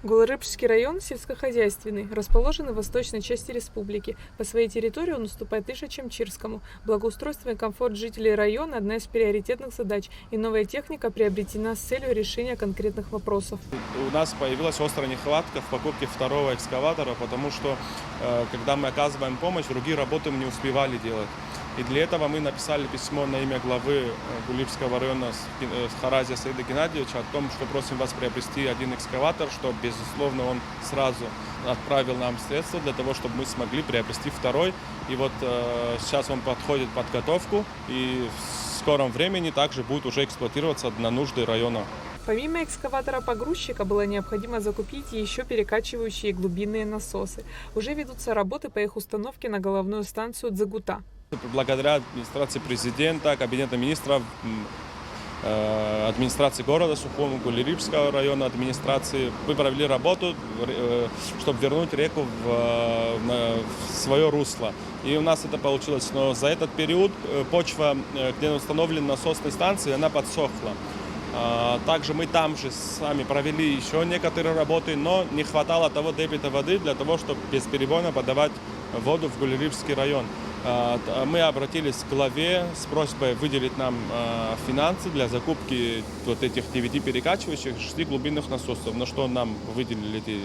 Гулрыбчский район сельскохозяйственный, расположенный в восточной части республики. По своей территории он уступает лишь Ачамчирскому. Благоустройство и комфорт жителей района – одна из приоритетных задач, и новая техника приобретена с целью решения конкретных вопросов. У нас появилась острая нехватка в покупке второго экскаватора, потому что, когда мы оказываем помощь, другие работы мы не успевали делать. И для этого мы написали письмо на имя главы Гулрыбчского района Харазия Саида Геннадьевича о том, что просим вас приобрести один экскаватор, что, безусловно, он сразу отправил нам средства для того, чтобы мы смогли приобрести второй. И вот сейчас он подходит под подготовку и в скором времени также будет уже эксплуатироваться на нужды района. Помимо экскаватора-погрузчика было необходимо закупить еще перекачивающие глубинные насосы. Уже ведутся работы по их установке на головную станцию Дзагута. Благодаря администрации президента, кабинета министров, администрации города Сухума, Гулрыбчского района администрации, мы провели работу, чтобы вернуть реку в свое русло. И у нас это получилось. Но за этот период почва, где установлены насосные станции, она подсохла. Также мы там же сами провели еще некоторые работы, но не хватало того дебита воды для того, чтобы бесперебойно подавать воду в Гулрыбчский район. Мы обратились к главе с просьбой выделить нам финансы для закупки вот этих 9 перекачивающих 6 глубинных насосов. На что нам выделили эти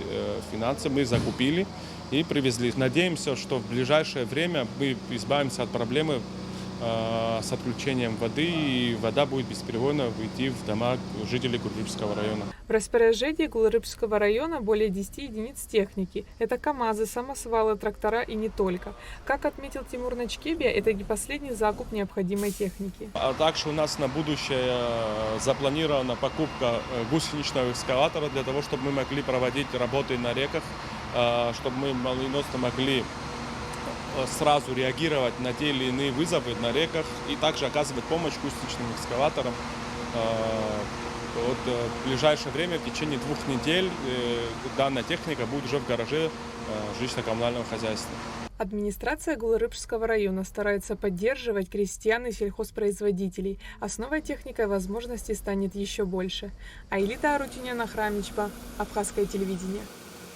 финансы, мы закупили и привезли. Надеемся, что в ближайшее время мы избавимся от проблемы с отключением воды, и вода будет бесперебойно выйти в дома жителей Гулрыбчского района. В распоряжении Гулрыбчского района более 10 единиц техники. Это КАМАЗы, самосвалы, трактора и не только. Как отметил Тимур Начкебия, это не последний закуп необходимой техники. А также у нас на будущее запланирована покупка гусеничного экскаватора для того, чтобы мы могли проводить работы на реках, чтобы мы молниеносно могли сразу реагировать на те или иные вызовы на реках и также оказывать помощь гусеничным экскаваторам. Вот в ближайшее время, в течение 2 недель, данная техника будет уже в гараже жилищно-коммунального хозяйства. Администрация Гулрыбчского района старается поддерживать крестьян и сельхозпроизводителей, а с новой техникой возможностей станет еще больше. Айлита Арутюняна, Храмичба, Абхазское телевидение.